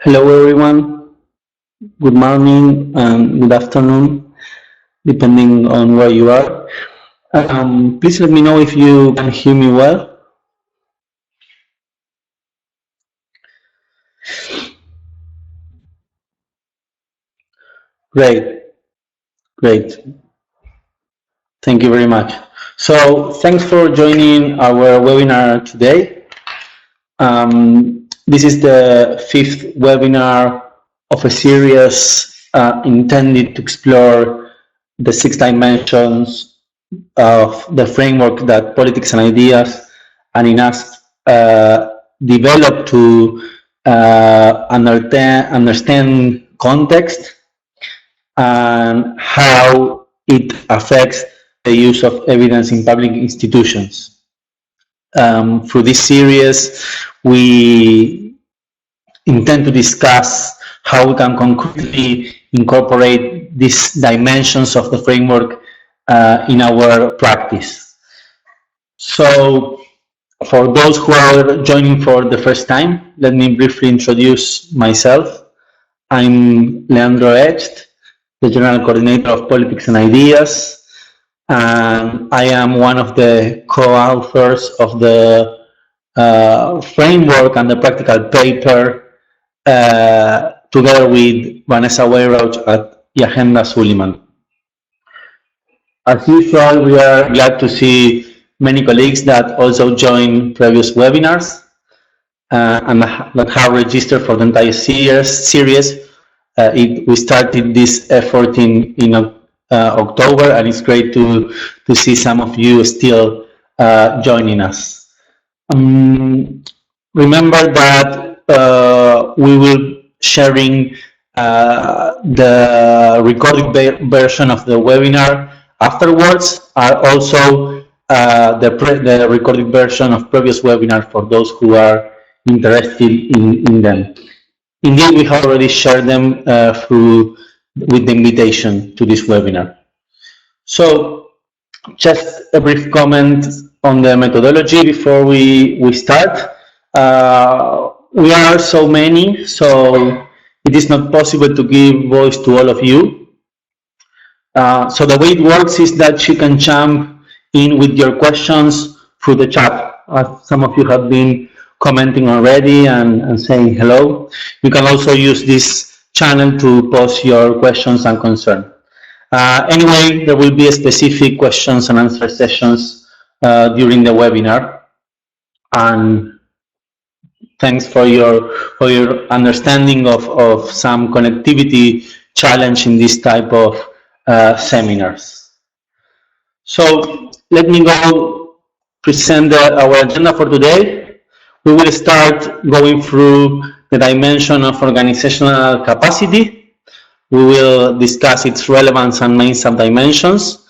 Hello everyone, good morning and good afternoon, depending on where you are. Please let me know if you can hear me well. Great, great. Thank you very much. So thanks for joining our webinar today. This is the fifth webinar of a series intended to explore the 6 dimensions of the framework that politics and ideas and in us develop to understand context and how it affects the use of evidence in public institutions. Through this series, we intend to discuss how we can concretely incorporate these dimensions of the framework in our practice. So, for those who are joining for the first time, let me briefly introduce myself. I'm Leandro Echt, the General Coordinator of Politics and Ideas, and I am one of the co-authors of the framework and the practical paper together with Vanessa Weyroach at Agenda Suleiman. As usual, we are glad to see many colleagues that also joined previous webinars and that have registered for the entire series. We started this effort in October, and it's great to see some of you still joining us. Remember that we will sharing the recorded version of the webinar afterwards, are also the recorded version of previous webinar for those who are interested in them. Indeed, we have already shared them with the invitation to this webinar. So, just a brief comment on the methodology before we start. We are so many, so it is not possible to give voice to all of you. So the way it works is that you can jump in with your questions through the chat. Some of you have been commenting already and saying hello. You can also use this channel to post your questions and concerns. Anyway, there will be a specific questions and answer sessions during the webinar. And thanks for your understanding of some connectivity challenge in this type of seminars. So let me go present our agenda for today. We will start going through the dimension of organizational capacity. We will discuss its relevance and main subdimensions.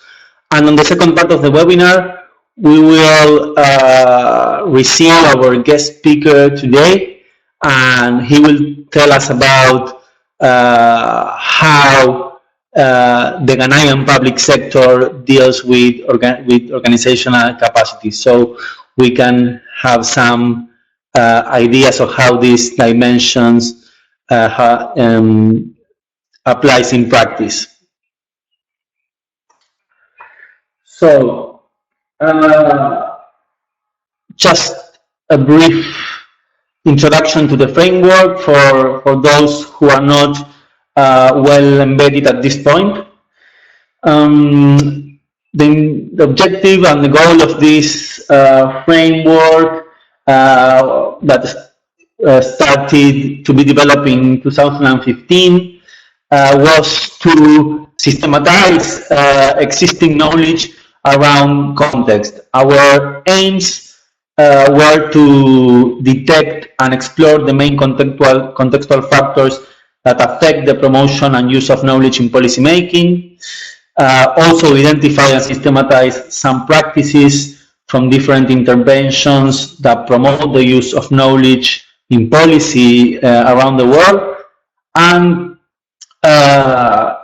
And on the second part of the webinar, we will receive our guest speaker today, and he will tell us about how the Ghanaian public sector deals with organizational capacity. So we can have some ideas of how these dimensions applies in practice. So, just a brief introduction to the framework for those who are not well embedded at this point. The objective and the goal of this framework that started to be developed in 2015 was to systematize existing knowledge around context. Our aims were to detect and explore the main contextual factors that affect the promotion and use of knowledge in policymaking. Also identify and systematize some practices from different interventions that promote the use of knowledge in policy around the world, and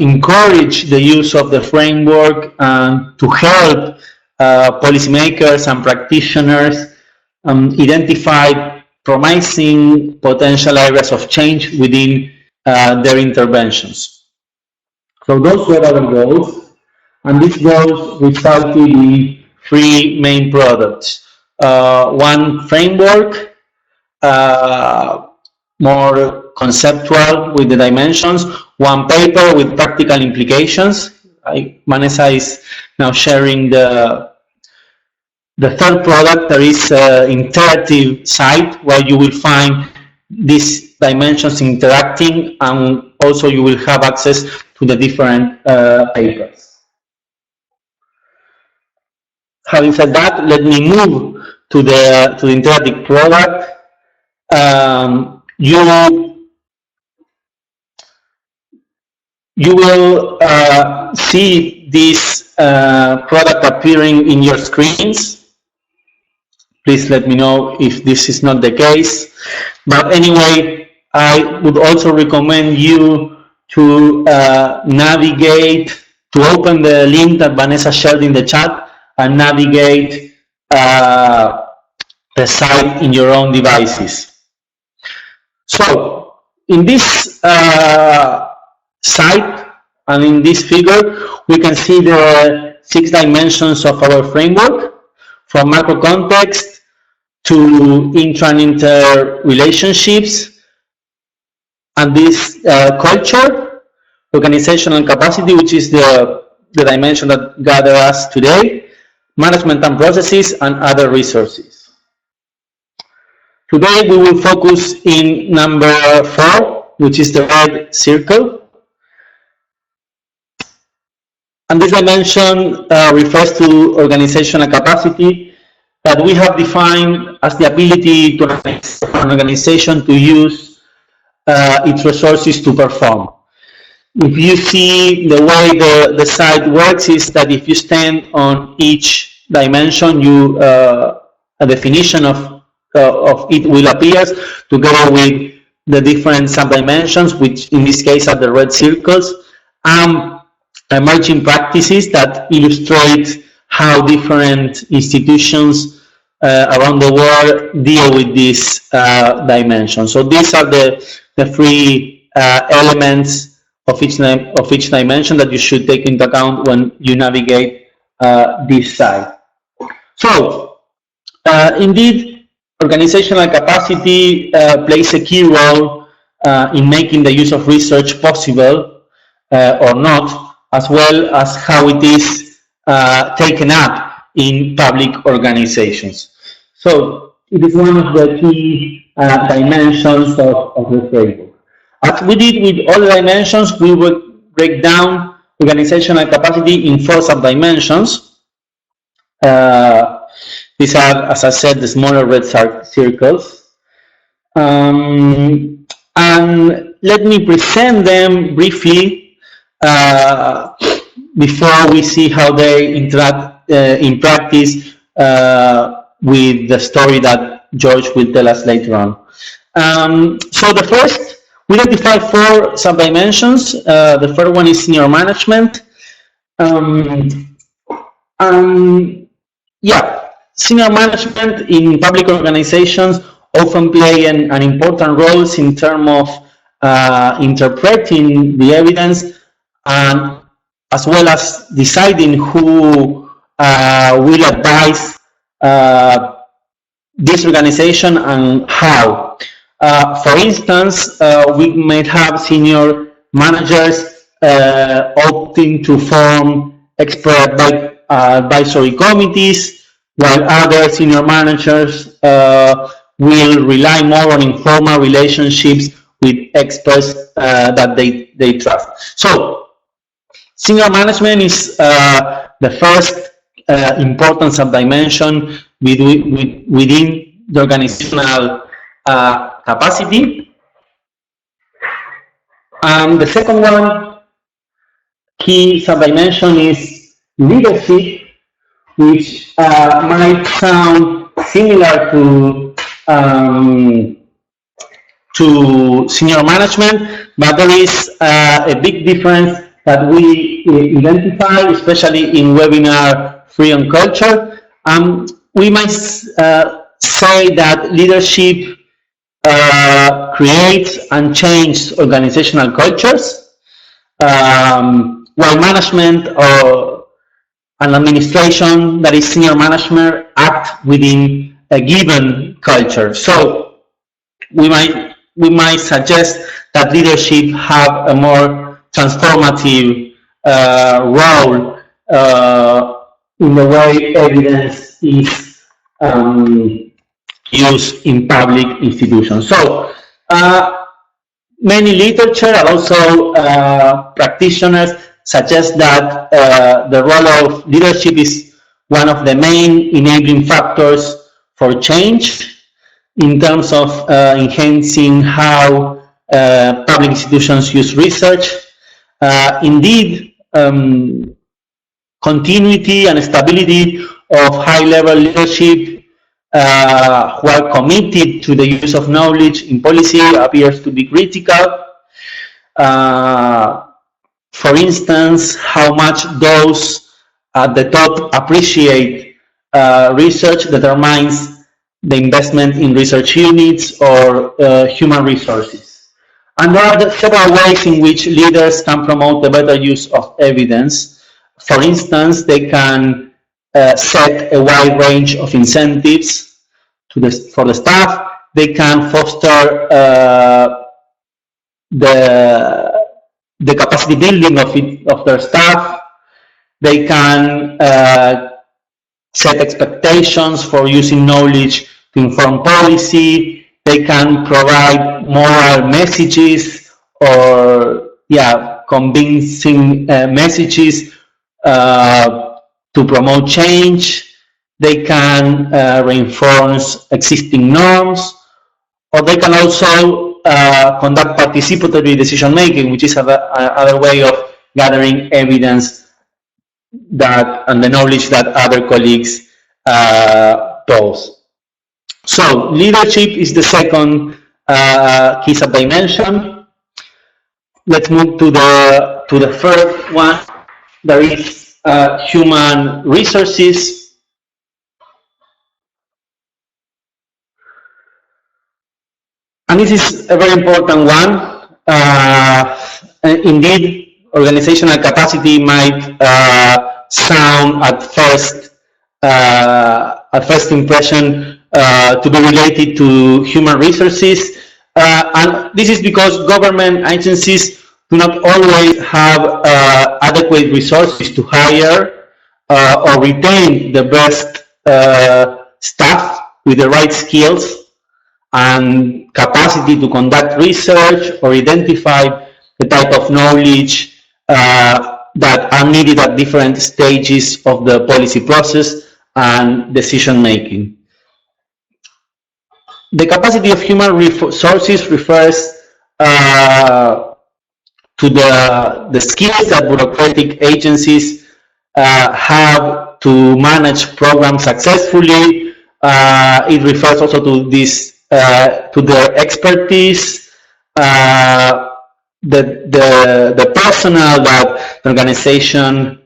encourage the use of the framework to help policymakers and practitioners identify promising potential areas of change within their interventions. So those were our goals, and these goals resulted in three main products. One framework, more conceptual with the dimensions, one paper with practical implications. Vanessa is now sharing the third product. There is an interactive site where you will find these dimensions interacting, and also you will have access to the different papers. Having said that, let me move to the interactive product. You will see this product appearing in your screens. Please let me know if this is not the case. But anyway, I would also recommend you to navigate, to open the link that Vanessa shared in the chat and navigate the site in your own devices. So, in this site and in this figure, we can see the 6 dimensions of our framework, from macro context to intra and inter relationships, and this culture, organizational capacity, which is the dimension that gathers us today, management and processes, and other resources. Today we will focus in number 4, which is the red circle. And this dimension refers to organizational capacity that we have defined as the ability to an organization to use its resources to perform. If you see the way the site works is that if you stand on each dimension, a definition of it will appear together with the different subdimensions, which in this case are the red circles, emerging practices that illustrate how different institutions around the world deal with this dimension. So these are the 3 elements of each dimension that you should take into account when you navigate this site. So indeed, organizational capacity plays a key role in making the use of research possible or not, as well as how it is taken up in public organizations. So it is one of the key dimensions of the framework. As we did with all the dimensions, we would break down organizational capacity in 4 subdimensions. These are, as I said, the smaller red circles. And let me present them briefly before we see how they interact in practice with the story that George will tell us later on. So the first, we identify 4 subdimensions. The first one is senior management. Senior management in public organizations often play an important role in terms of interpreting the evidence and as well as deciding who will advise this organization and how. For instance, we may have senior managers opting to form expert advisory committees, while other senior managers will rely more on informal relationships with experts that they trust. So, senior management is the first important subdimension within the organizational capacity. And the second one, key subdimension, is leadership, which might sound similar to senior management, but there is a big difference that we identify, especially in webinar Free on Culture. We might say that leadership creates and changes organizational cultures, while management or an administration that is senior management act within a given culture. So we might suggest that leadership have a more transformative role in the way evidence is used in public institutions. So many literature and also practitioners suggest that the role of leadership is one of the main enabling factors for change in terms of enhancing how public institutions use research. Indeed, continuity and stability of high-level leadership who are committed to the use of knowledge in policy appears to be critical. For instance, how much those at the top appreciate research determines the investment in research units or human resources. And there are several ways in which leaders can promote the better use of evidence. For instance, they can set a wide range of incentives for the staff. They can foster the capacity building of their staff. They can set expectations for using knowledge to inform policy. They can provide moral messages or convincing messages to promote change. They can reinforce existing norms, or they can also conduct participatory decision making, which is another way of gathering evidence and the knowledge that other colleagues pose. So leadership is the second key subdimension. Let's move to the third one. There is human resources. And this is a very important one. Indeed, organizational capacity might sound at first impression to be related to human resources, and this is because government agencies do not always have adequate resources to hire or retain the best staff with the right skills and capacity to conduct research or identify the type of knowledge that are needed at different stages of the policy process and decision making. The capacity of human resources refers to the skills that bureaucratic agencies have to manage programs successfully. It refers also to this to their expertise, the personnel that the organization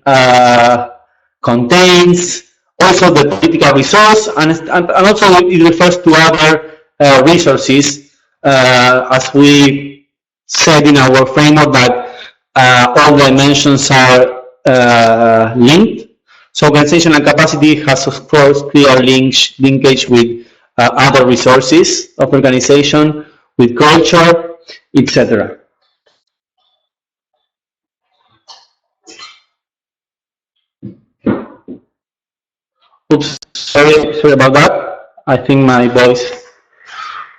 contains, also the political resource, and also it refers to other resources, as we said in our framework that all dimensions are linked. So organizational capacity has, of course, clear linkage with other resources of organization, with culture, etc. Oops, sorry about that. I think my voice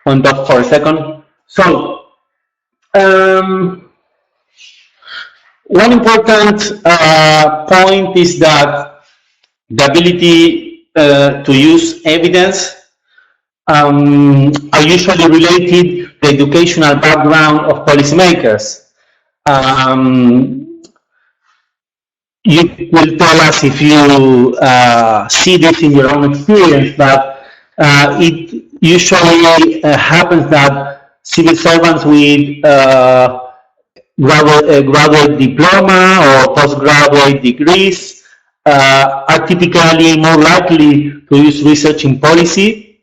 went off for a second. So, one important point is that the ability to use evidence are usually related to the educational background of policymakers. You will tell us if you see this in your own experience, but it usually happens that civil servants with graduate diploma or postgraduate degrees are typically more likely to use research in policy.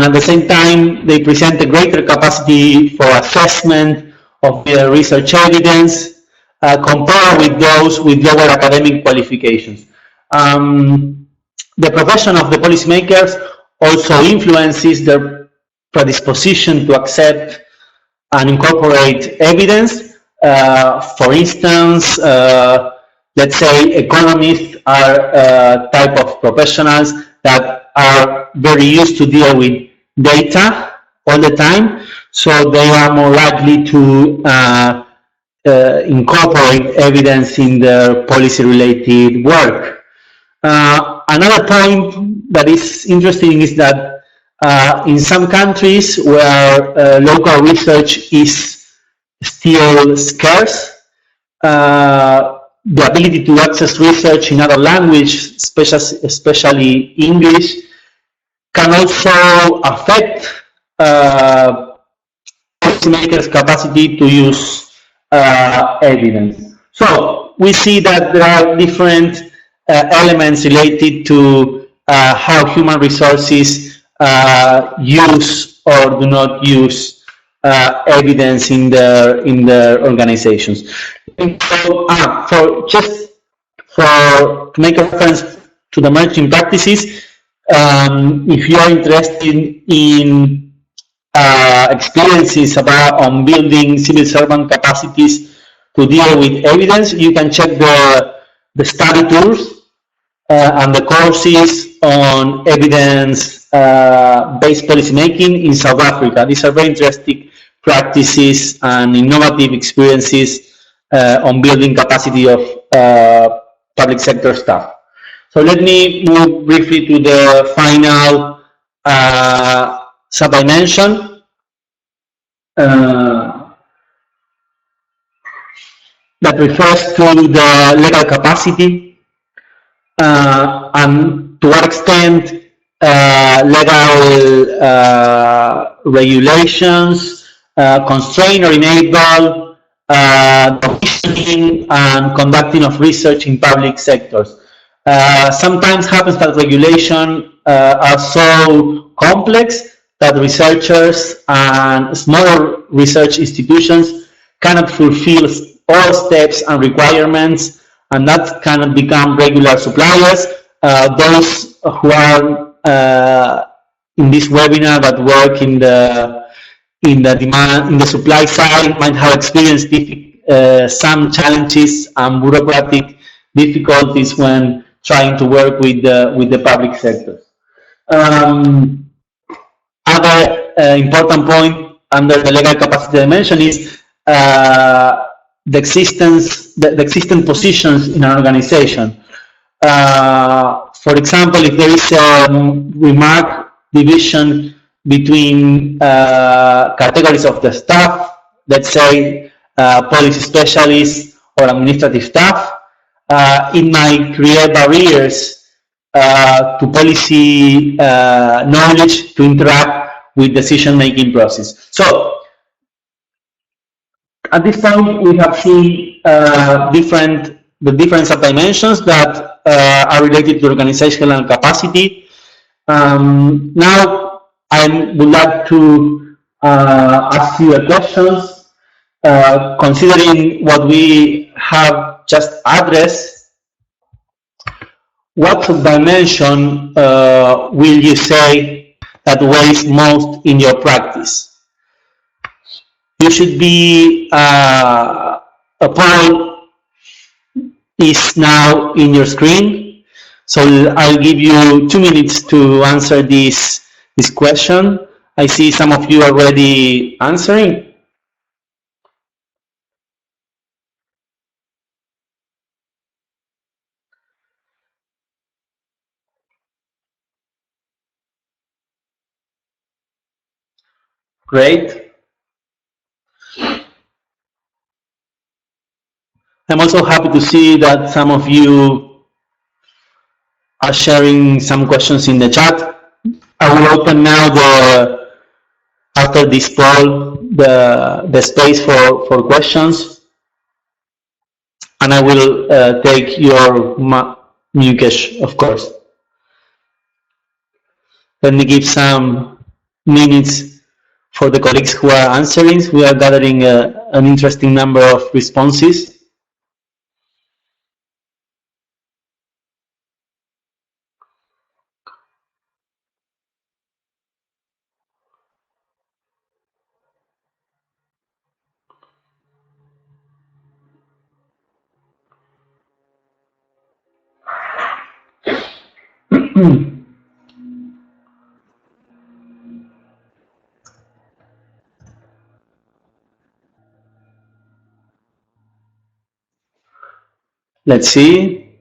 at the same time they present a greater capacity for assessment of the research evidence compared with those with lower academic qualifications. The profession of the policymakers also influences their predisposition to accept and incorporate evidence. For instance, let's say economists are a type of professionals that are very used to deal with data all the time, so they are more likely to incorporate evidence in their policy-related work. Another point that is interesting is that in some countries where local research is still scarce, the ability to access research in other language, especially English, can also affect policymakers' capacity to use evidence. So we see that there are different elements related to how human resources use or do not use evidence in their organizations. So, to make a reference to the emerging practices, if you are interested in experiences on building civil servant capacities to deal with evidence, you can check the study tours and the courses on evidence-based policymaking in South Africa. These are very interesting practices and innovative experiences on building capacity of public sector staff. So let me move briefly to the final sub-dimension. That refers to the legal capacity and to what extent legal regulations constrain or enable commissioning and conducting of research in public sectors. Sometimes happens that regulations are so complex that researchers and smaller research institutions cannot fulfill all steps and requirements, and that cannot become regular suppliers. Those who are in this webinar that work in the supply side might have experienced some challenges and bureaucratic difficulties when trying to work with the public sector. Other important point under the legal capacity dimension is the existing positions in an organization. For example, if there is a remark division between categories of the staff, let's say policy specialists or administrative staff, it might create barriers to policy knowledge to interact with decision-making process. So at this point, we have seen the different sub-dimensions that are related to organizational capacity. Now, I would like to ask you a question. Considering what we have just addressed, what sub-dimension will you say that weighs most in your practice? You should be, a poll is now in your screen. So I'll give you 2 minutes to answer this question. I see some of you already answering. Great. I'm also happy to see that some of you are sharing some questions in the chat. I will open now after this poll the space for questions, and I will take your Mukesh, of course. Let me give some minutes for the colleagues who are answering. We are gathering an interesting number of responses. Let's see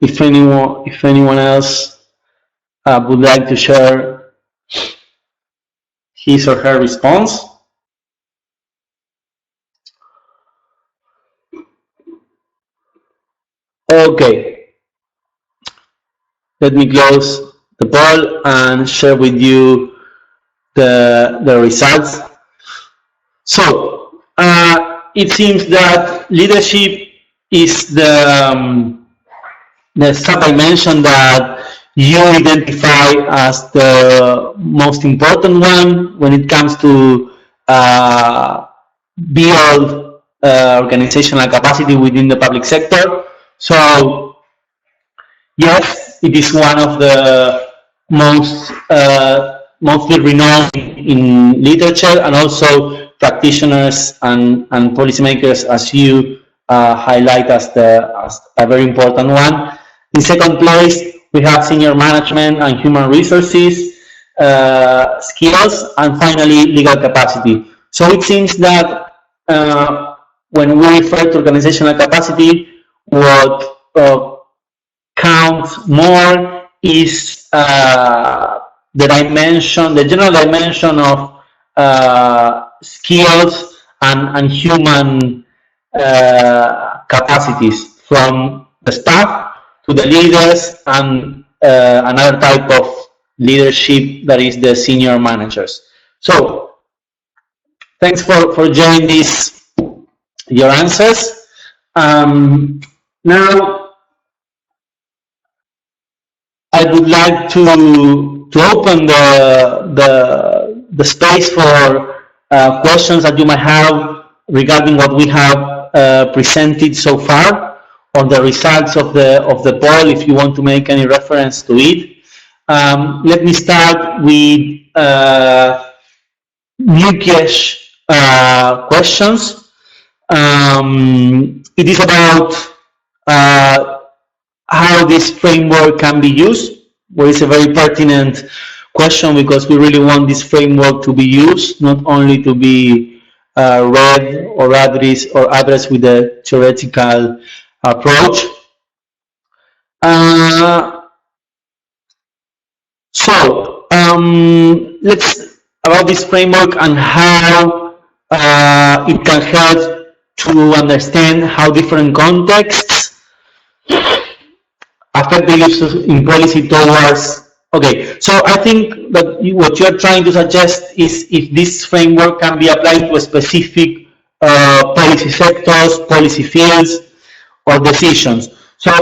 if anyone else would like to share his or her response. Okay, let me close the poll and share with you the results. So it seems that leadership is the sub-dimension that you identify as the most important one when it comes to build organizational capacity within the public sector. So yes, it is one of the most mostly renowned in literature, and also practitioners and policymakers, as you highlight as a very important one. In second place, we have senior management and human resources skills, and finally legal capacity. So it seems that when we refer to organizational capacity, what counts more is the general dimension of skills and human capacities, from the staff to the leaders and another type of leadership, that is the senior managers. So thanks for joining your answers. Now I would like to open the space for questions that you might have regarding what we have presented so far, or the results of the poll, if you want to make any reference to it. Let me start with Nikesh questions. It is about how this framework can be used. Well, it's a very pertinent question, because we really want this framework to be used, not only to be read or addressed with a theoretical approach. So let's about this framework and how it can help to understand how different contexts affect the use in policy towards. Okay, so I think that what you're trying to suggest is if this framework can be applied to a specific policy sectors, policy fields, or decisions. So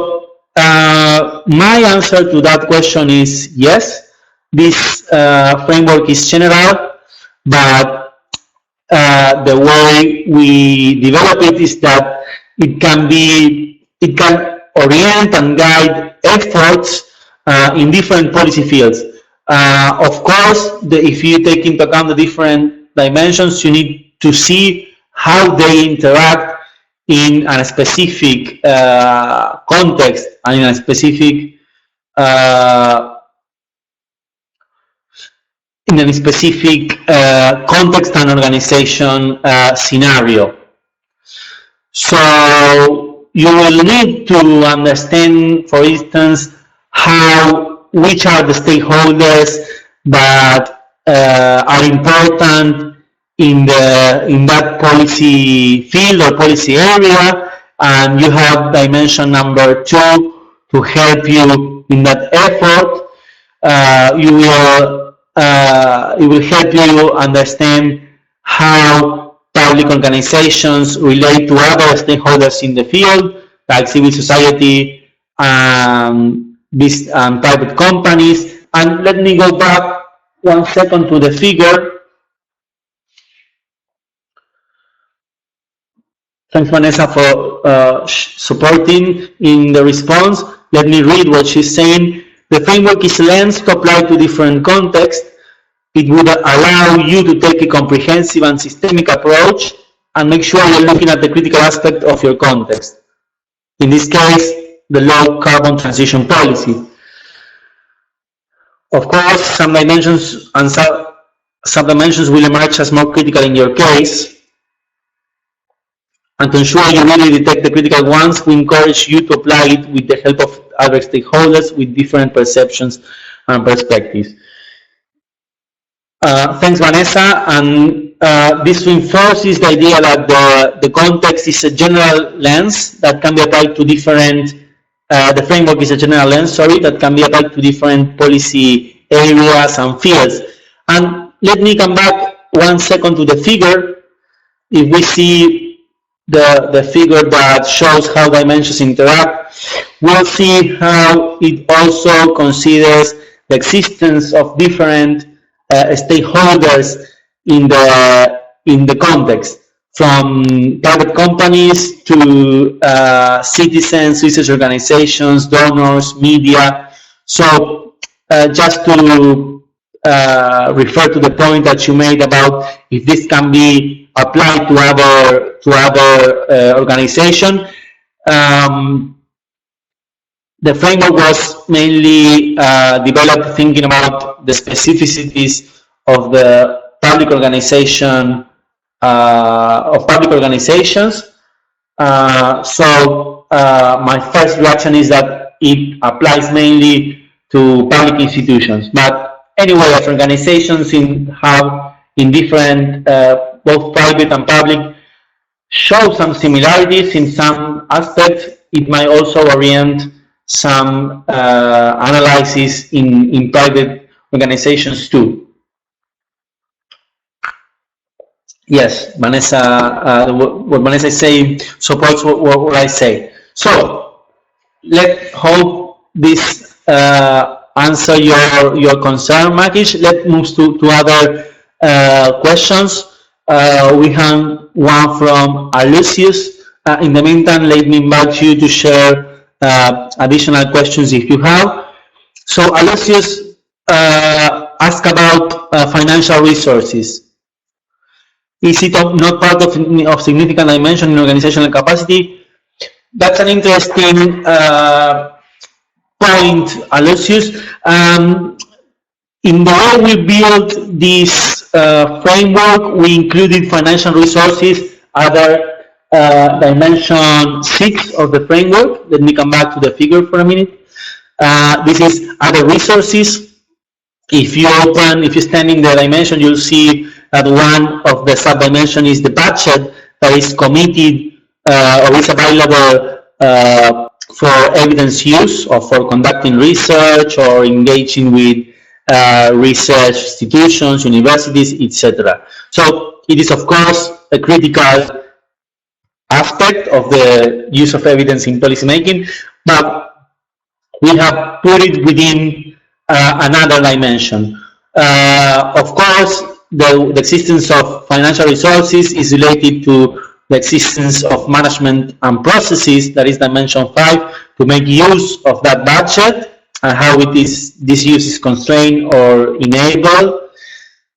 my answer to that question is yes. This framework is general, but the way we develop it is that it can orient and guide efforts in different policy fields. Of course, if you take into account the different dimensions, you need to see how they interact in a specific context and in a specific context and organization scenario. So you will need to understand, for instance, which are the stakeholders that are important in that policy field or policy area, and you have dimension number 2 to help you in that effort. It will help you understand how public organizations relate to other stakeholders in the field, like civil society and private companies. And let me go back 1 second to the figure. Thanks, Vanessa, for supporting in the response. Let me read what she's saying. The framework is a lens to apply to different contexts. It would allow you to take a comprehensive and systemic approach and make sure you're looking at the critical aspect of your context. In this case, the low carbon transition policy. Of course, some dimensions and some dimensions will emerge as more critical in your case. And to ensure you really detect the critical ones, we encourage you to apply it with the help of other stakeholders with different perceptions and perspectives. Thanks, Vanessa. And this reinforces the idea that the context is a general lens that can be applied to different, the framework is a general lens, sorry, that can be applied to different policy areas and fields. And let me come back 1 second to the figure. If we see the figure that shows how dimensions interact, we'll see how it also considers the existence of different stakeholders in the context, from private companies to citizens, research organizations, donors, media. So just to refer to the point that you made about if this can be applied to other organization. The framework was mainly developed thinking about the specificities of the public organization So my first reaction is that it applies mainly to public institutions. But anyway, as organizations have in different both private and public show some similarities in some aspects, it might also orient some analysis in private organizations too. Yes, Vanessa, what Vanessa is saying supports what I say. So let's hope this answer your concern, Makish. Let's move to other questions. We have one from Alucius. In the meantime, let me invite you to share additional questions if you have. So Alucius asked about financial resources. Is it not part of significant dimension in organizational capacity? That's an interesting point, Alucius. In the way we built this framework, we included financial resources, other dimension 6 of the framework. Let me come back to the figure for a minute. This is other resources. If you stand in the dimension, you'll see that one of the sub-dimension is the budget that is committed or is available for evidence use or for conducting research or engaging with research institutions, universities, etc. So it is, of course, a critical aspect of the use of evidence in policymaking, but we have put it within another dimension. Of course, the existence of financial resources is related to the existence of management and processes, that is dimension 5, to make use of that budget and how this use is constrained or enabled.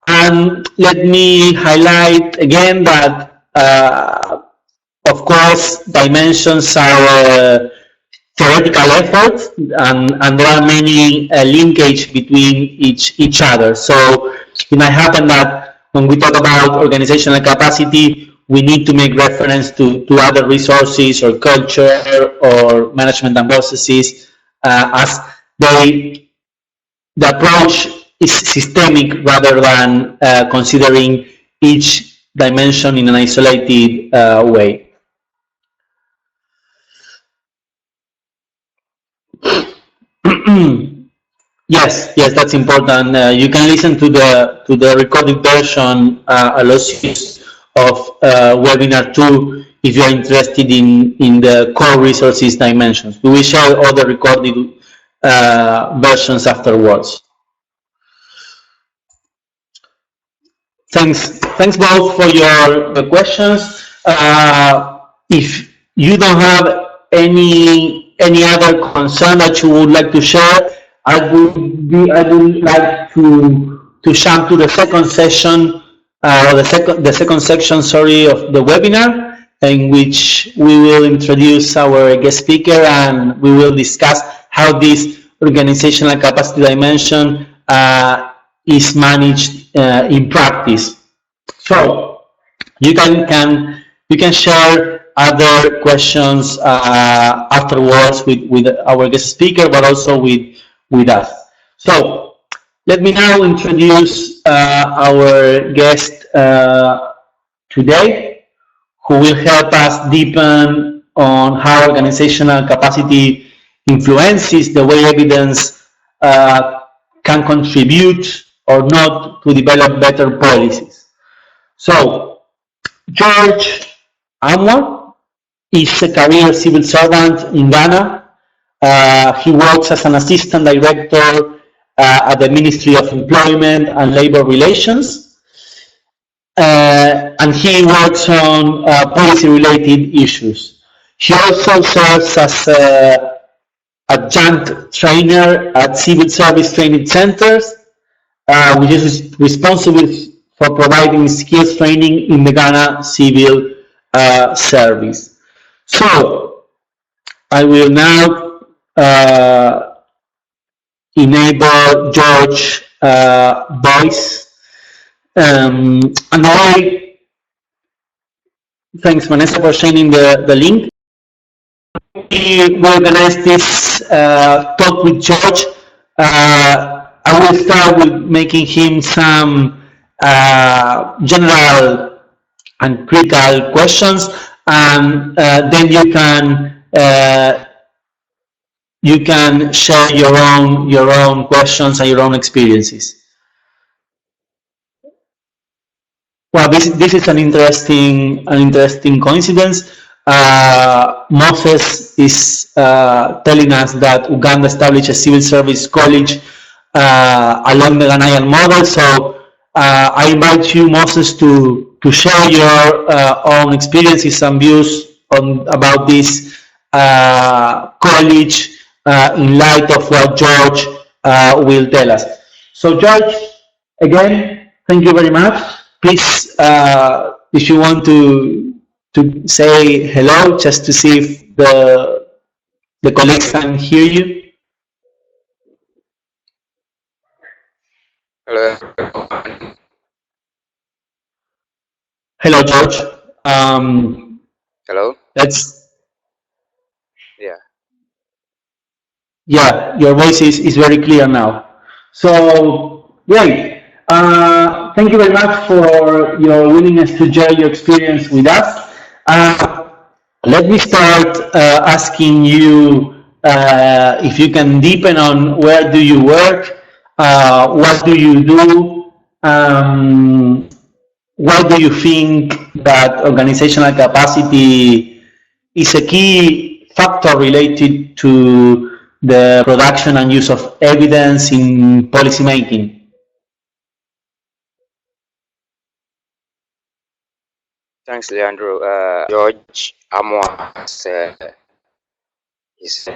And let me highlight again that, of course, dimensions are theoretical efforts, and there are many linkage between each other. So it might happen that when we talk about organizational capacity, we need to make reference to other resources or culture or management and processes as the approach is systemic rather than considering each dimension in an isolated way. Yes, that's important. You can listen to the recorded version, Aloysius, of webinar 2 if you are interested in the core resources dimensions. We will share all the recorded versions afterwards. Thanks both for your the questions. If you don't have any other concern that you would like to share, I would like to jump to the second session, or the second section, sorry, of the webinar, in which we will introduce our guest speaker and we will discuss how this organizational capacity dimension is managed in practice. So you can share other questions afterwards with our guest speaker, but also with us. So let me now introduce our guest today, who will help us deepen on how organizational capacity influences the way evidence uh, can contribute or not to develop better policies. So, George Amoah is a career civil servant in Ghana. He works as an assistant director at the Ministry of Employment and Labor Relations, and he works on policy-related issues. He also serves as a adjunct trainer at civil service training centers, which is responsible for providing skills training in the Ghana civil service. So I will now enable George voice. And I thanks Vanessa for sharing the link. We organize this talk with George. I will start with making him some general and critical questions, and then you can share your own questions and your own experiences. Well, this is an interesting coincidence. Moses is telling us that Uganda established a civil service college along the Ghanaian model. So I invite you, Moses, to share your own experiences and views about this college in light of what George will tell us. So, George, again, thank you very much. Please, if you want to say hello, just to see if the colleagues can hear you. Hello. Hello, George. Hello. Let's. Yeah. Yeah, your voice is very clear now. So, great. Thank you very much for your willingness to share your experience with us. Let me start asking you if you can deepen on where do you work, what do you do, why do you think that organizational capacity is a key factor related to the production and use of evidence in policymaking? Thanks, Leandro. George Amoah is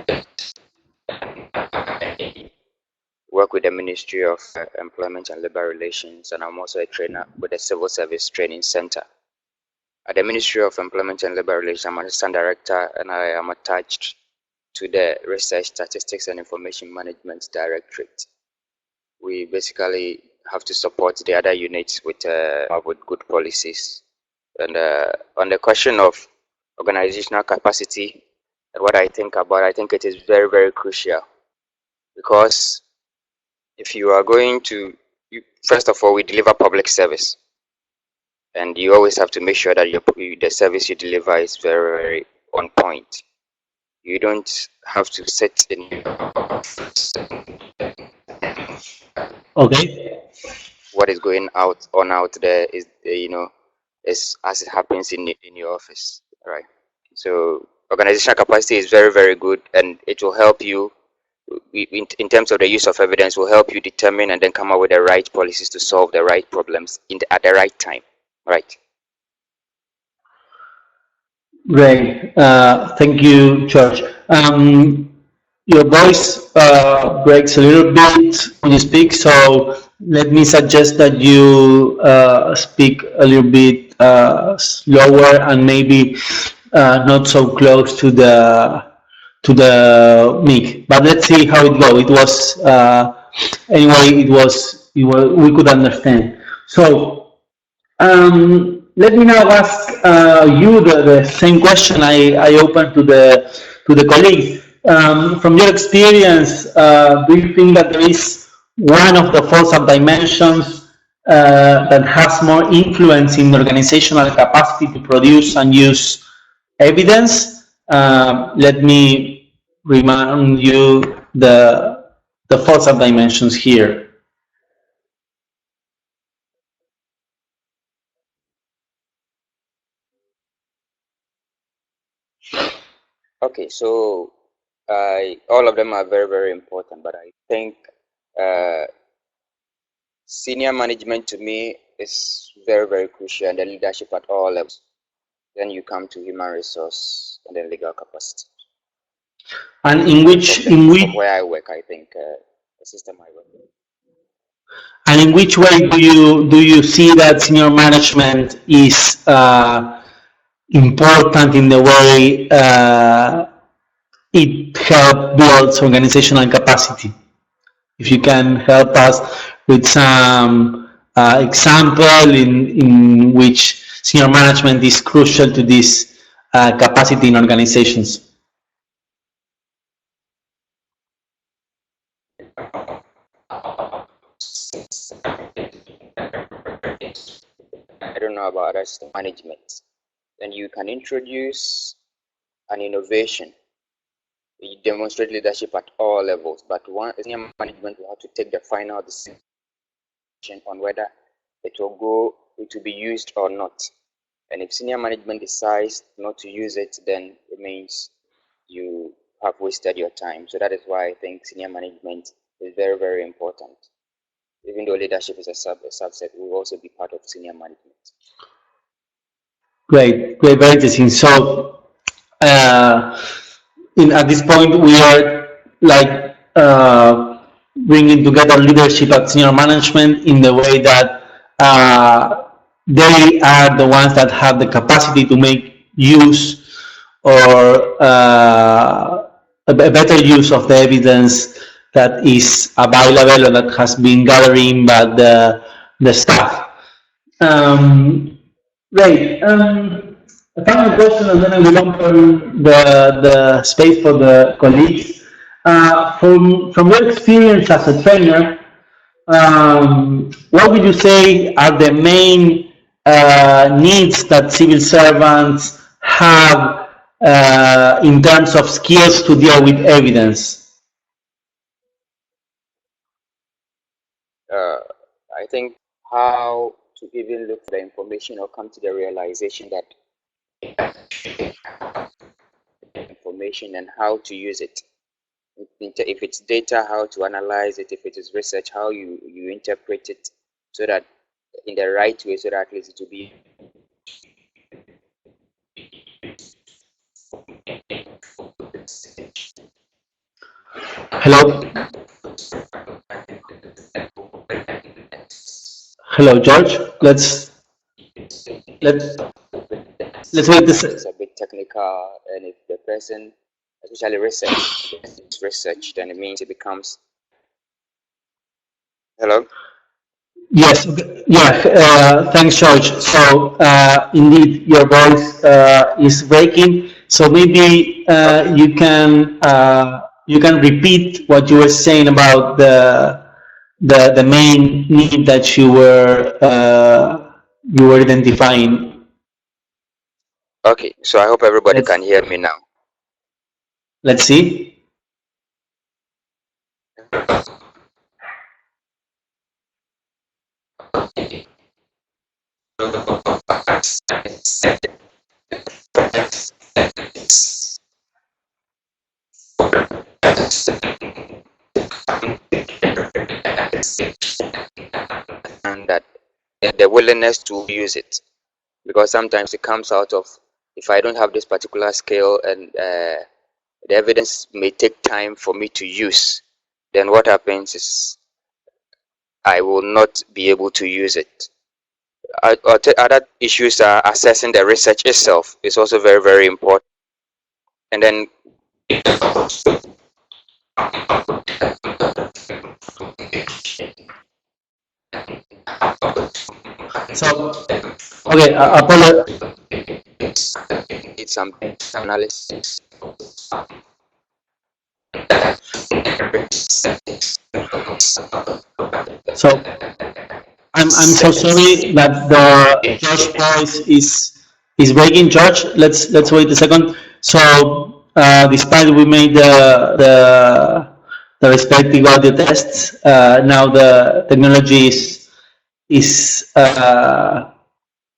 work with the Ministry of Employment and Labor Relations, and I'm also a trainer with the Civil Service Training Center. At the Ministry of Employment and Labor Relations, I'm an assistant director, and I am attached to the Research, Statistics and Information Management Directorate. We basically have to support the other units with good policies. And on the question of organizational capacity and what I think about, I think it is very, very crucial, because if you are going to, first of all, we deliver public service, and you always have to make sure that the service you deliver is very, very on point. You don't have to sit in your office. Okay. What is going out there is, is as it happens in your office, right? So organizational capacity is very, very good, and it will help you in terms of the use of evidence, will help you determine and then come up with the right policies to solve the right problems at the right time. Right. Great. Thank you, George. Your voice breaks a little bit when you speak, so let me suggest that you speak a little bit slower and maybe not so close to the mic. But let's see how it goes. It was anyway. We could understand. So let me now ask you the same question I opened to the colleagues. From your experience, do you think that there is one of the four subdimensions that has more influence in organizational capacity to produce and use evidence? Let me remind you the four subdimensions here. Okay, so all of them are very, very important, but I think senior management to me is very, very crucial, and the leadership at all levels. Then you come to human resource and then legal capacity. And from where I work, I think the system I work in. And in which way do you see that senior management is important in the way it helps build organizational capacity? If you can help us with some example in which senior management is crucial to this capacity in organizations. I don't know about others, management. Then you can introduce an innovation. You demonstrate leadership at all levels, but one senior management will have to take the final decision on whether it will be used or not. And if senior management decides not to use it, then it means you have wasted your time. So that is why I think senior management is very, very important. Even though leadership is a subset, it will also be part of senior management. Great, very interesting. So, at this point, we are like bringing together leadership at senior management in the way that they are the ones that have the capacity to make use or a better use of the evidence that is available or that has been gathering by the staff. Great. A final question, and then I will open the space for the colleagues. From your experience as a trainer, what would you say are the main needs that civil servants have in terms of skills to deal with evidence? I think how to even look for the information or come to the realization that information and how to use it. If it's data, how to analyze it. If it is research, how you interpret it, so that in the right way, so that at least it will be. Hello. Hello, George. Let's wait this. It's a bit technical, and if the person, especially research, then it means it becomes. Hello. Yes. Yeah. Thanks, George. So indeed, your voice is breaking. So maybe you can repeat what you were saying about the main need that you were identifying. Okay, so I hope everybody can hear me now. Let's see. the willingness to use it, because sometimes it comes out of, if I don't have this particular skill and the evidence may take time for me to use, then what happens is I will not be able to use it. Other issues are assessing the research itself is also very, very important. And then So, okay, Apollo. it's some analysis. So, I'm so sorry that the George voice is breaking. George, let's wait a second. So, despite we made the respective audio tests, now the technology is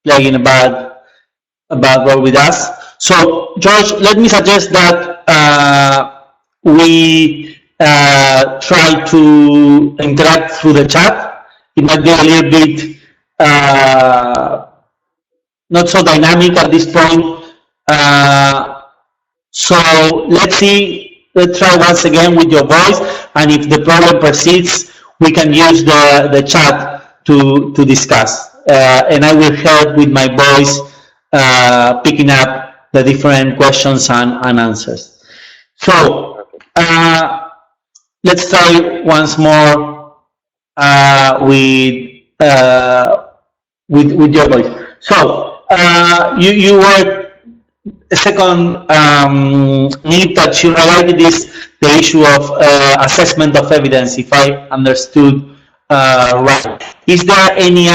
playing a bad role with us. So, George, let me suggest that we try to interact through the chat. It might be a little bit not so dynamic at this point. So let's see, let's try once again with your voice, and if the problem persists, we can use the chat to discuss. And I will help with my voice picking up the different questions and answers. So let's try once more with your voice. So you were a second need that you highlighted is the issue of assessment of evidence, if I understood right. Is there any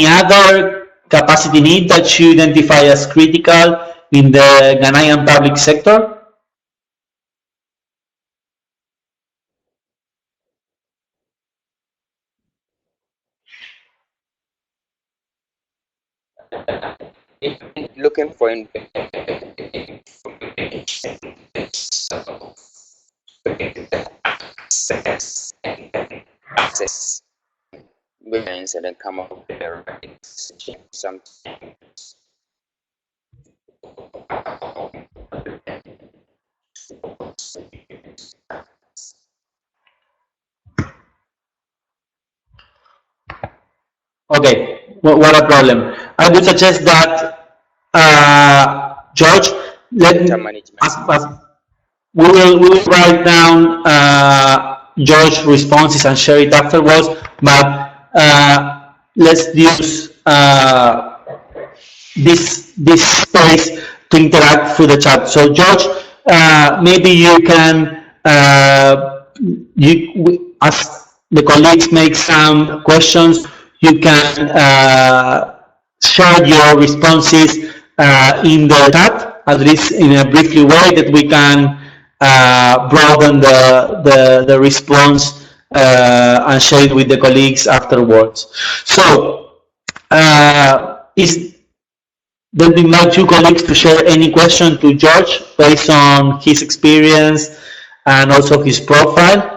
other capacity need that you identify as critical in the Ghanaian public sector? Looking for access and then come up with the right sometimes. Okay, what a problem. I would suggest that George, we will write down George's responses and share it afterwards. But let's use this space to interact through the chat. So George, maybe you can as the colleagues make some questions, you can share your responses in the chat, at least in a briefly way, that we can broaden the response and share it with the colleagues afterwards. So, then we invite you colleagues to share any question to George based on his experience and also his profile.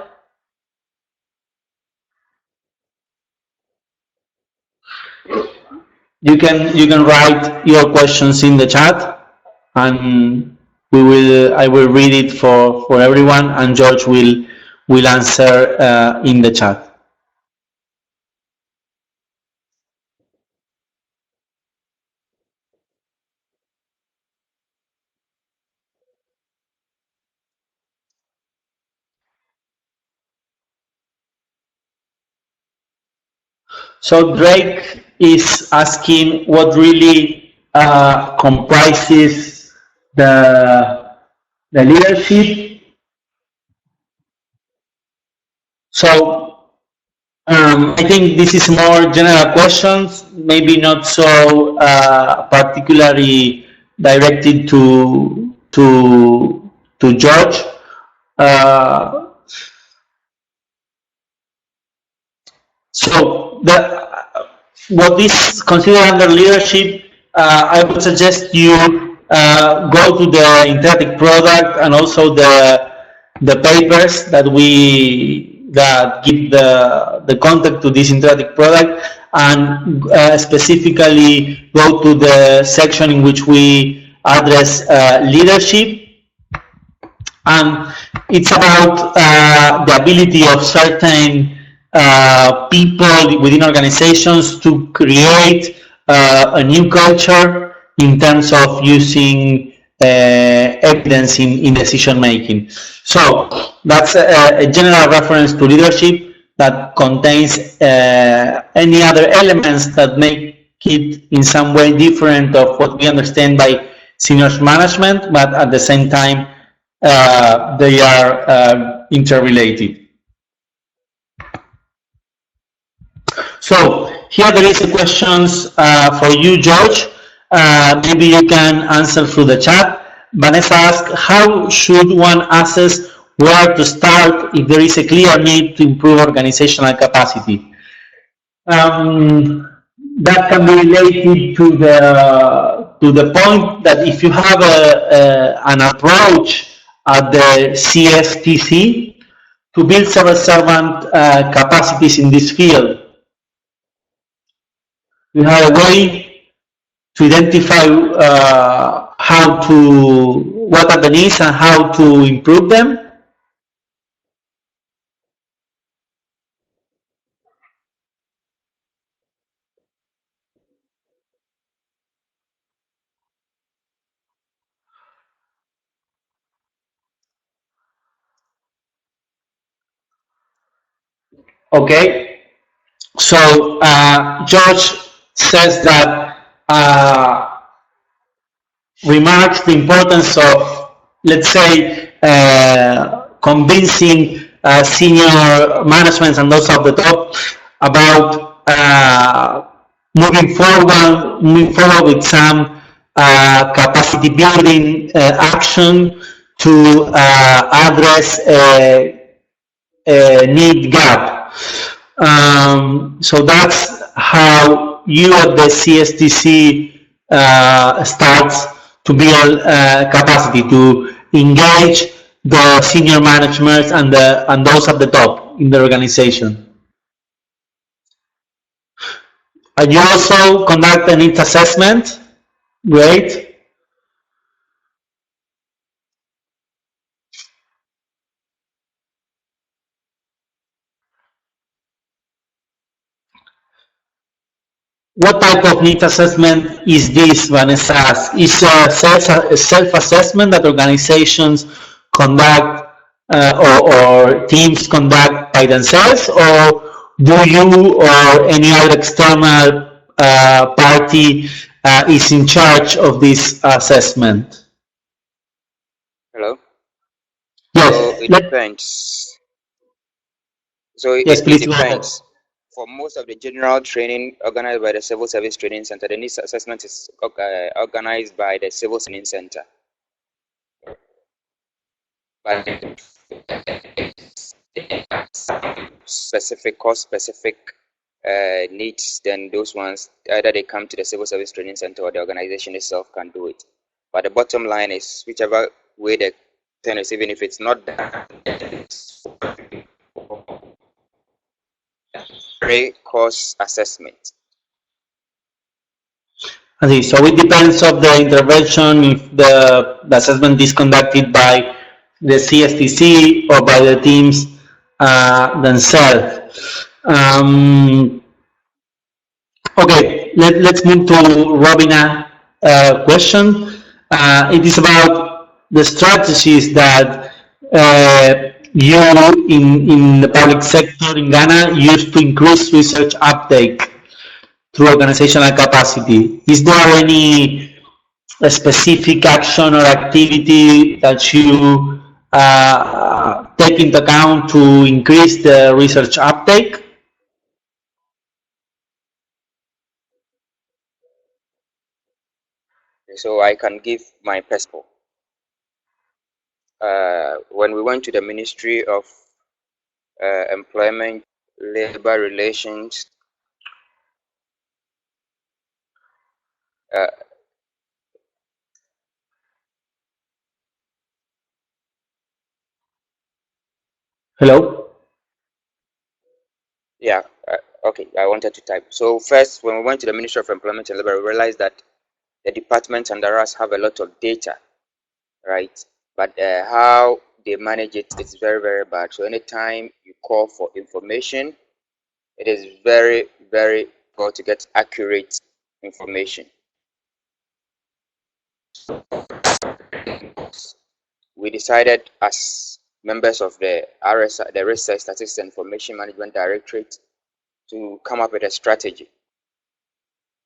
You can write your questions in the chat, and I will read it for everyone, and George will answer in the chat. So Drake is asking what really comprises the leadership. So I think this is more general questions, maybe not so particularly directed to George. So what is considered under leadership, I would suggest you go to the interactive product and also the papers that we that give the content to this interactive product, and specifically go to the section in which we address leadership. And it's about the ability of certain people within organizations to create a new culture in terms of using evidence in decision making. So that's a general reference to leadership that contains any other elements that make it in some way different of what we understand by seniors management, but at the same time they are interrelated. So here there is a questions for you, George. Maybe you can answer through the chat. Vanessa asked, how should one assess where to start if there is a clear need to improve organizational capacity? That can be related to the point that if you have an approach at the CFTC to build civil servant capacities in this field, you have a way to identify what are the needs and how to improve them. Okay, so George says that remarks the importance of, let's say, convincing senior management and those at the top about moving forward with some capacity building action to address need gap. So that's how you at the CSTC starts to build capacity to engage the senior management and those at the top in the organization. And you also conduct a needs assessment. Great. What type of needs assessment is this, Vanessa? Is a self-assessment that organizations conduct or teams conduct by themselves, or do you or any other external party is in charge of this assessment? Hello? Yes. So it depends. So Yes, it please go ahead. depends. For most of the general training organized by the Civil Service Training Center, the needs assessment is organized by the Civil Training Center. But specific cost-specific needs, then those ones, either they come to the Civil Service Training Center or the organization itself can do it. But the bottom line is, whichever way the thing is, even if it's not pre-course assessment. Okay, so it depends of the intervention if the assessment is conducted by the CSTC or by the teams themselves. Okay, let's move to Robina question. It is about the strategies that you in the public sector in Ghana use to increase research uptake through organizational capacity. Is there any specific action or activity that you take into account to increase the research uptake? So I can give my perspective. When we went to the Ministry of Employment, Labor Relations, Hello? Yeah, okay, I wanted to type. So first, when we went to the Ministry of Employment and Labor, we realized that the department under us have a lot of data, right? But how they manage it is very, very bad. So anytime you call for information, it is very, very difficult to get accurate information. We decided as members of the RSI, the Research Statistics and Information Management Directorate, to come up with a strategy.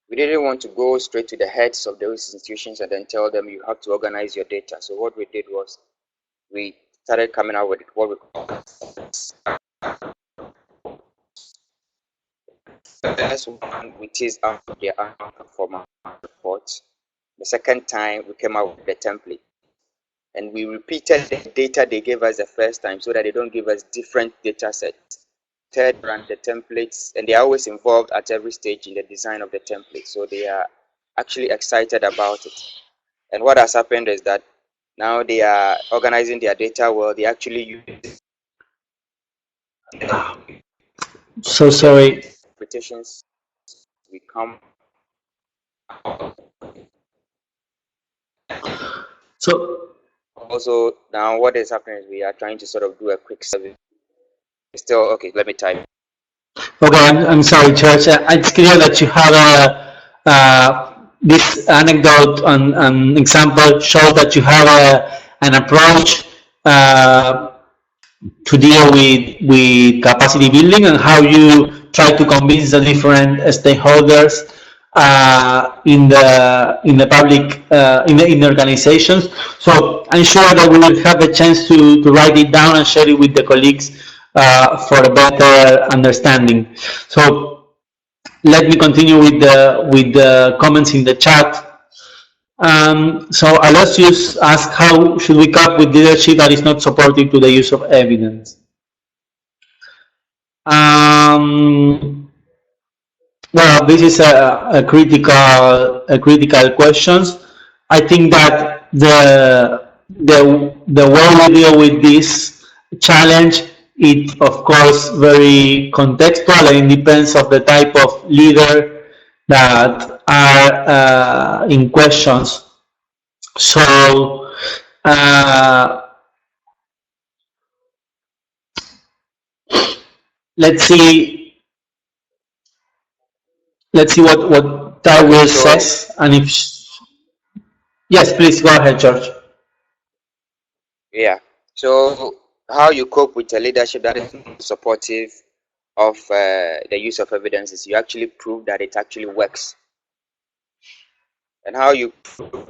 We didn't want to go straight to the heads of those institutions and then tell them you have to organize your data. So what we did was we started coming out with what we call the first one, which is out their annual performance report. The second time we came out with the template. And we repeated the data they gave us the first time so that they don't give us different data sets. Third, ran the templates, and they are always involved at every stage in the design of the template. So they are actually excited about it. And what has happened is that now they are organizing their data well. They actually use So sorry. interpretations. We come So also now what is happening is we are trying to sort of do a quick survey. Still okay. Let me type. okay, I'm sorry, Church. It's clear that you have this anecdote and example show that you have an approach to deal with capacity building and how you try to convince the different stakeholders in the public in the organizations. So I'm sure that we will have the chance to write it down and share it with the colleagues for a better understanding. So let me continue with the comments in the chat. So Aloysius asked, how should we cope with leadership that is not supportive to the use of evidence? Um, well, this is a critical question. I think that the way we deal with this challenge is of course very contextual, and it depends of the type of leader that are in questions. So let's see what Tyrell Okay, so says, and if yes, please go ahead, George. yeah. So how you cope with a leadership that is supportive of the use of evidence is you actually prove that it actually works. And how you prove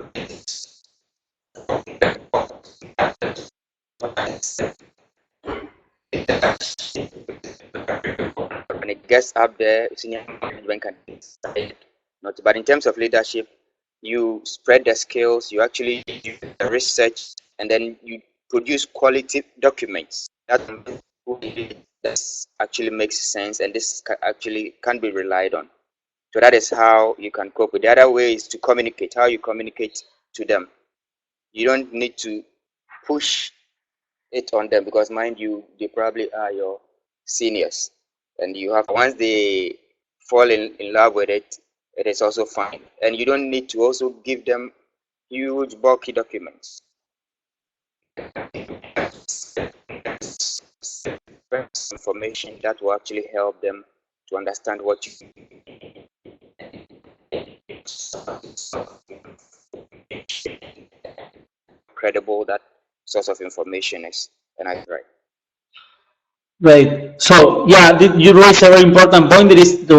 when it gets up there, senior management can decide not to. But in terms of leadership, you spread the skills, you actually do the research, and then you produce quality documents that actually makes sense, and this actually can be relied on. So that is how you can cope. The other way is to communicate, how you communicate to them. You don't need to push it on them because, mind you, they probably are your seniors. And you have, once they fall in love with it, it is also fine. And you don't need to also give them huge, bulky documents. Information that will actually help them to understand what you credible that source of information is. And I right. Right. So yeah, you raise a very important point. That is the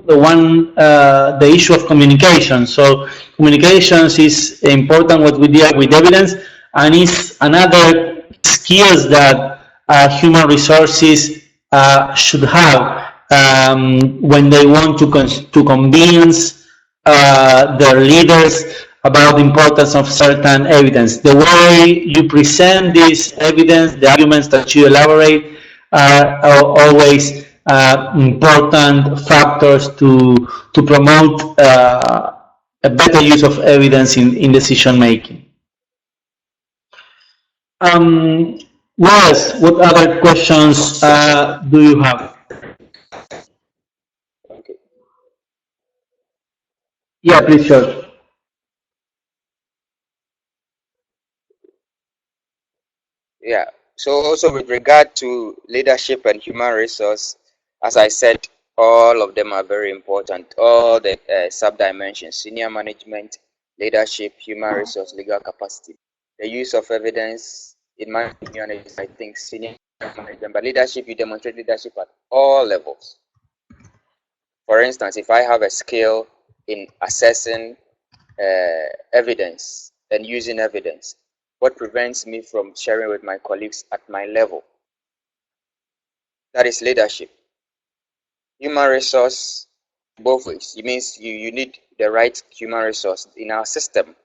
one the issue of communication. So communications is important what we deal with evidence, and is another skills that human resources should have when they want to convince their leaders about the importance of certain evidence. The way you present this evidence, the arguments that you elaborate, are always important factors to promote a better use of evidence in decision making. What else? What other questions do you have? Yeah, please, sure. Yeah. So also with regard to leadership and human resource, as I said, all of them are very important. All the sub-dimensions: senior management, leadership, human resource, legal capacity. The use of evidence, in my opinion, is, I think, senior management. But leadership, you demonstrate leadership at all levels. For instance, if I have a skill in assessing evidence and using evidence, what prevents me from sharing with my colleagues at my level? That is leadership. Human resource, both ways. It means you need the right human resource. In our system,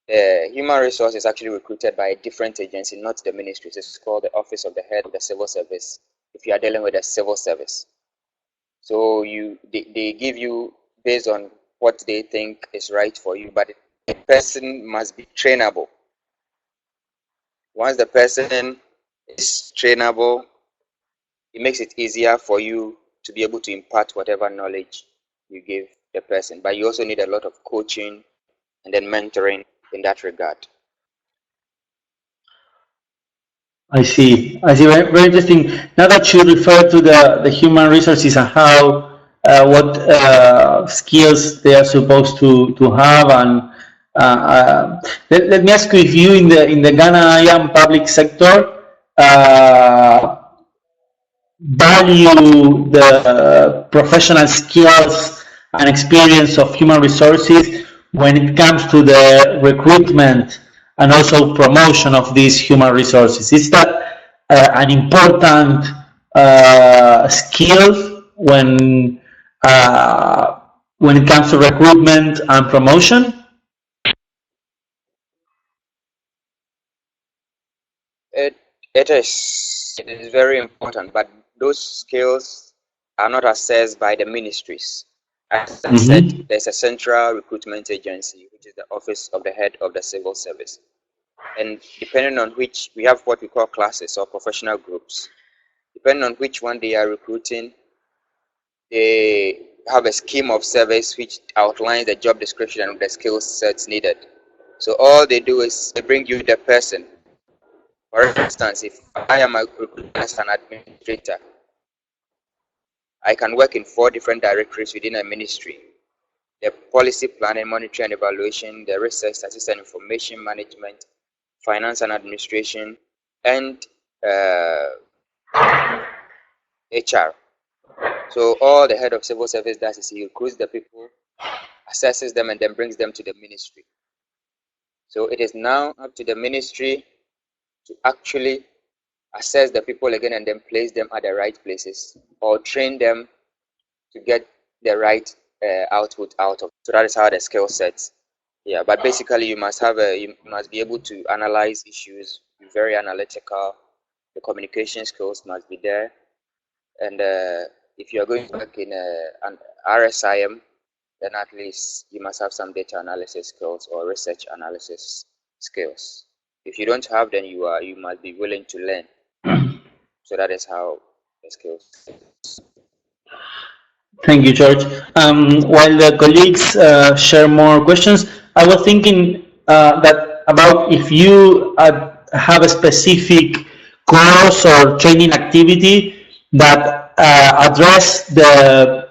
human resource is actually recruited by a different agency, not the ministry. It's called the Office of the Head of the Civil Service, if you are dealing with the civil service. So they give you based on what they think is right for you, but the person must be trainable. Once the person is trainable, it makes it easier for you to be able to impart whatever knowledge you give the person. But you also need a lot of coaching and then mentoring in that regard. I see. I see. Very, very interesting. Now that you refer to the human resources and how what skills they are supposed to have, and let me ask you if you in the Ghana public sector uh, value the professional skills and experience of human resources when it comes to the recruitment and also promotion of these human resources. Is that an important skill when it comes to recruitment and promotion? It it is very important, but those skills are not assessed by the ministries. As I said, Mm-hmm. there's a central recruitment agency, which is the Office of the Head of the Civil Service. And depending on which, we have what we call classes or professional groups. Depending on which one they are recruiting, they have a scheme of service which outlines the job description and the skill sets needed. So all they do is they bring you the person. For instance, if I am a recruiter as an administrator, I can work in 4 different directorates within a ministry: the policy planning, monitoring and evaluation, the research, statistics and information management, finance and administration, and HR. So all the head of civil service does is he recruits the people, assesses them, and then brings them to the ministry. So it is now up to the ministry to actually assess the people again and then place them at the right places or train them to get the right output out of it. So that is how the skill sets. Yeah, but basically you must be able to analyze issues, be very analytical. The communication skills must be there, and if you are going to work in an RSIM, then at least you must have some data analysis skills or research analysis skills. If you don't have, then you must be willing to learn. So that is how the skills. Thank you, George. While the colleagues share more questions, I was thinking that about if you have a specific course or training activity that address the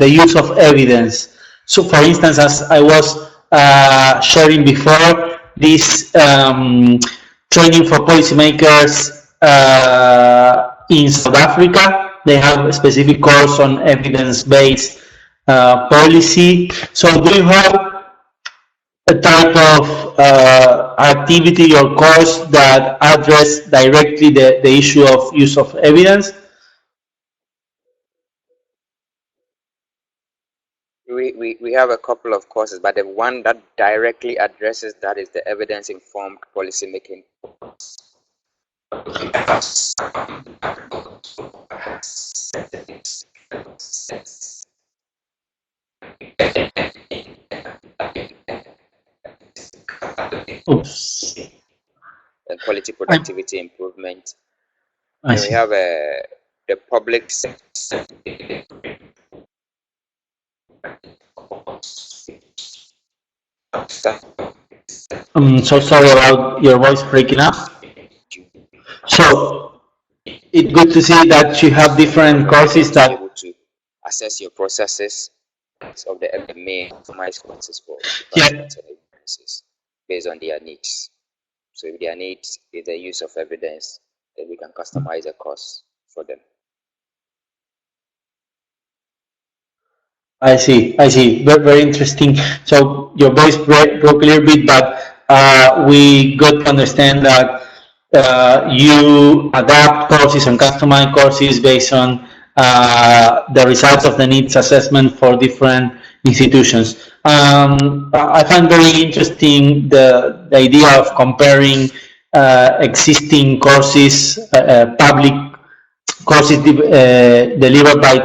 use of evidence. So, for instance, as I was sharing before, this training for policymakers in South Africa. They have a specific course on evidence-based policy. So, do you have a type of activity or course that address directly the issue of use of evidence? We have a couple of courses, but the one that directly addresses that is the evidence-informed policymaking. Oops. And quality I, productivity improvement. I Then we see. have the public I'm so sorry about your voice breaking up. So it's good to see that you have different courses to be that. able to assess your processes of the main customized courses for Yeah, departments and agencies based on their needs. So if their needs is the use of evidence, then we can customize a course for them. I see. I see. Very, very interesting. So your voice broke a little bit, but we got to understand that you adapt courses and customize courses based on the results of the needs assessment for different institutions. I find very interesting the idea of comparing existing courses, public courses delivered by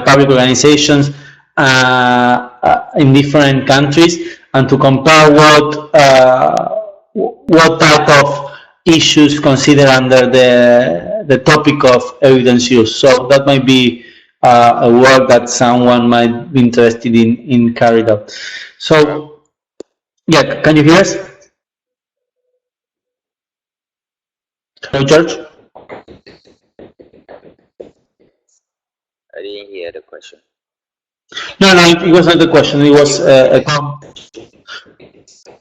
public organizations in different countries, and to compare what type of issues considered under the topic of evidence use. So that might be a work that someone might be interested in carried out. So yeah, can you hear us? Hello, George. I didn't hear the question. No, no, it was not the question. It was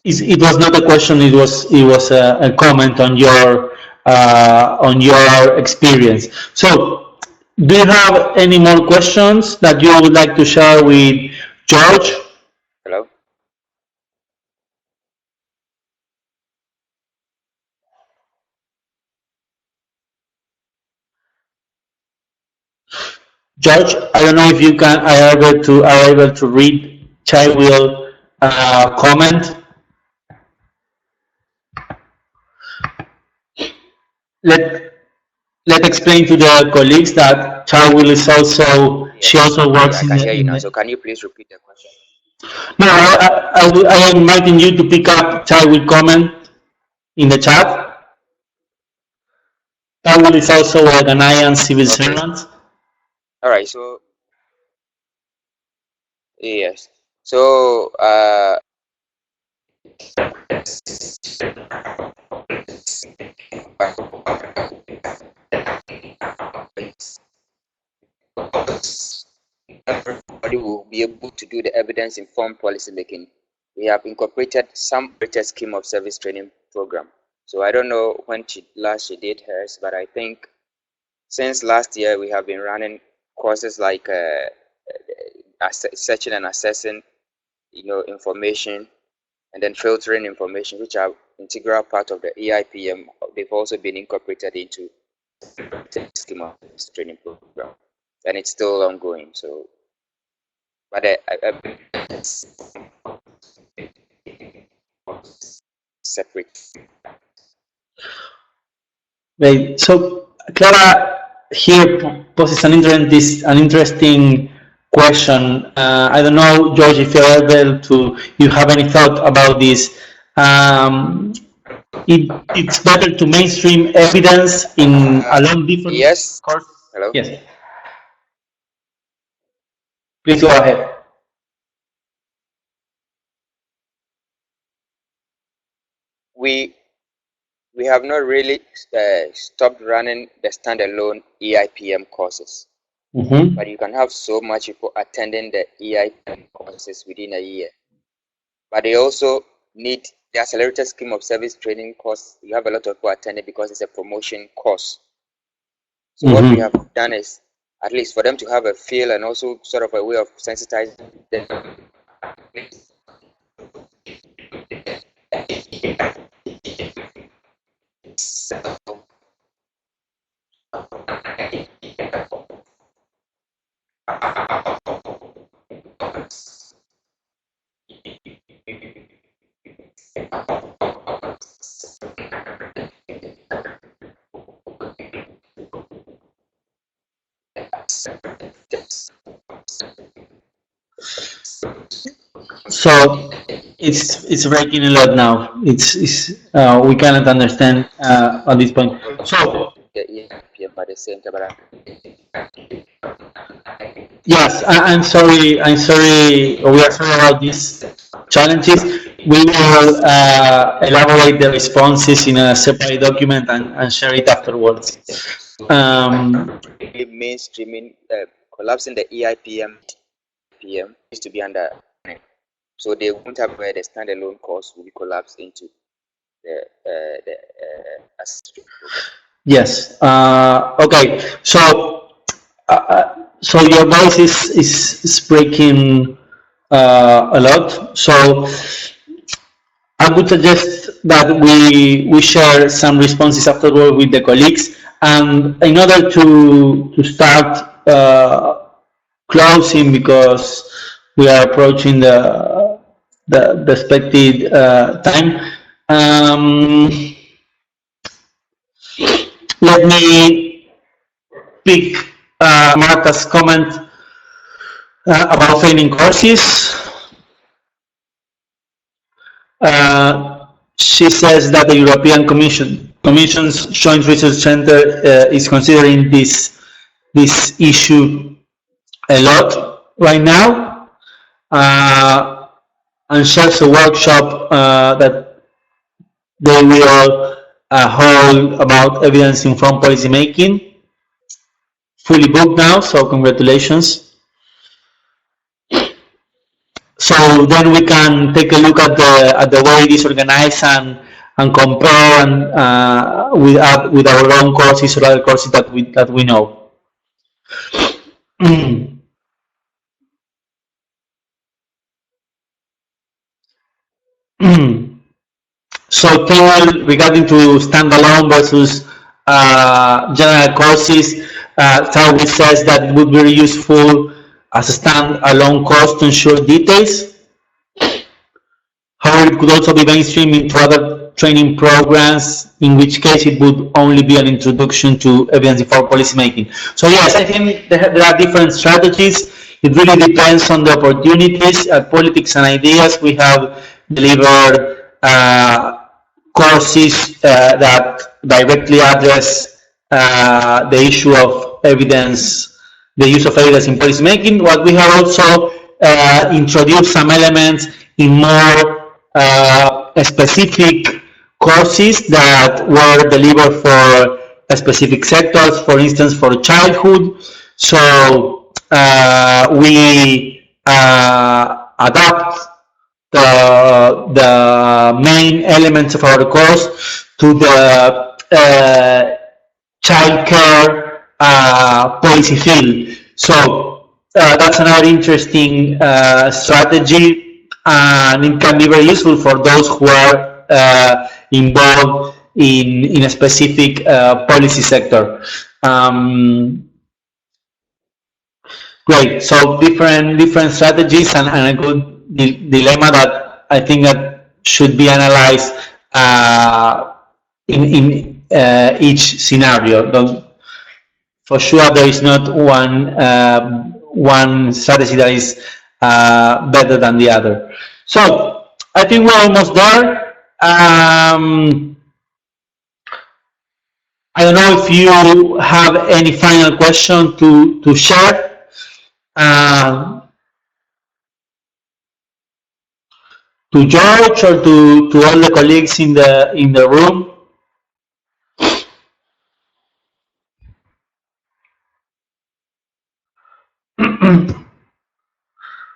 it was not a question. It was a comment on your experience. So, do you have any more questions that you would like to share with George? Hello? George, I don't know if you can are able to read Child will comment. Let let explain to the colleagues that Child will is also she Yes, also works I can hear you now. So can you please repeat the question? No, I am inviting you to pick up Child will comment in the chat. Child will is also a Ghanaian civil Okay. servant. All right. So yes. So everybody will be able to do the evidence-informed policy making. We have incorporated some greater scheme of service training program. So I don't know when she did hers, but I think since last year we have been running courses like searching and assessing, information, and then filtering information, which are integral part of the EIPM. They've also been incorporated into the scheme of service training program, and it's still ongoing. So, but separate. Right. So Clara here poses an interesting question. I don't know, George, if you're able to, you have any thought about this. Um, it's better to mainstream evidence in along different Yes. courses. Hello. Yes. Please go ahead. We have not really stopped running the standalone EIPM courses, but you can have so much people attending the EIPM courses within a year. But they also need the accelerated scheme of service training course. You have a lot of people attending because it's a promotion course. So what we have done is, at least for them to have a feel and also sort of a way of sensitizing them. So it's breaking a lot now. It's we cannot understand at this point. So The EIPM at the same time. yes, I'm sorry. I'm sorry. We are sorry about these challenges. we will elaborate the responses in a separate document and share it afterwards. Mainstreaming, collapsing the EIPM is to be under, so they won't have where the standalone course will be collapsed into the assessment program. Yes. Okay. So your voice is breaking a lot. So I would suggest that we share some responses afterward with the colleagues, and in order to start closing, because we are approaching the expected time. Let me pick Marta's comment about training courses. She says that the European Commission's Joint Research Center is considering this issue a lot right now, and shares a workshop that they will hold about evidence-informed policy making. Fully booked now, so congratulations. So then we can take a look at the way it is organized and compare with our own courses or other courses that we know. So regarding to standalone versus general courses, Tawi says that it would be useful as a standalone course to ensure details. However, it could also be mainstreamed into other training programs, in which case it would only be an introduction to evidence-informed policymaking. So yes, I think there are different strategies. It really depends on the opportunities. At Politics and Ideas, we have delivered courses that directly address the issue of evidence, the use of evidence in policymaking. But we have also introduced some elements in more specific courses that were delivered for specific sectors, for instance, for childhood. So we adapt the main elements of our course to the childcare policy field. So that's another interesting strategy, and it can be very useful for those who are involved in a specific policy sector. Great. So different strategies and a good dilemma that I think that should be analyzed in each scenario. For sure, there is not one strategy that is better than the other. So I think we're almost there. I don't know if you have any final question to share. To George or to all the colleagues in the room.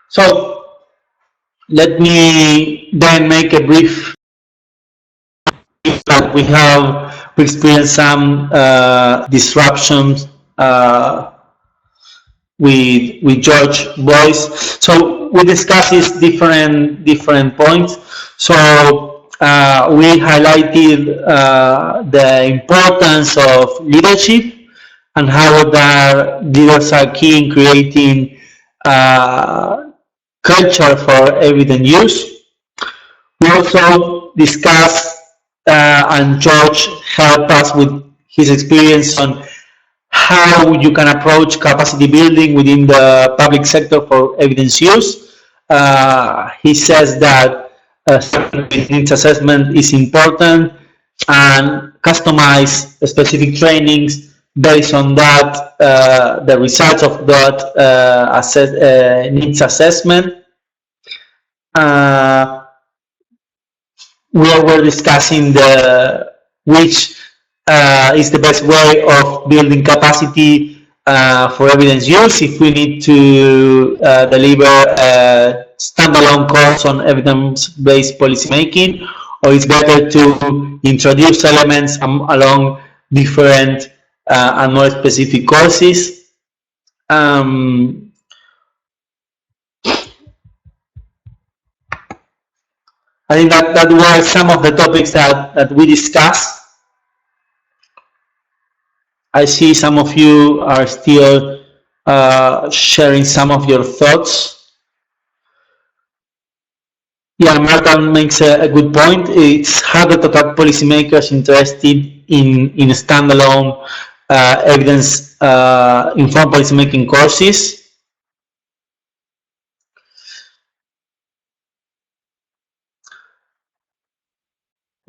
So let me then make a brief. That we experienced some disruptions with George voice. So we discussed these different points. So we highlighted the importance of leadership and how the leaders are key in creating culture for evidence use. We also discussed and George helped us with his experience on how you can approach capacity building within the public sector for evidence use. He says that needs assessment is important and customize specific trainings based on that, the results of that needs assessment. were discussing which is the best way of building capacity for evidence use, if we need to deliver a standalone course on evidence-based policymaking, or it's better to introduce elements along different and more specific courses. I think that were some of the topics that we discussed. I see some of you are still sharing some of your thoughts. Yeah, Marta makes a good point. It's harder to attract policymakers interested in standalone evidence-informed policymaking courses.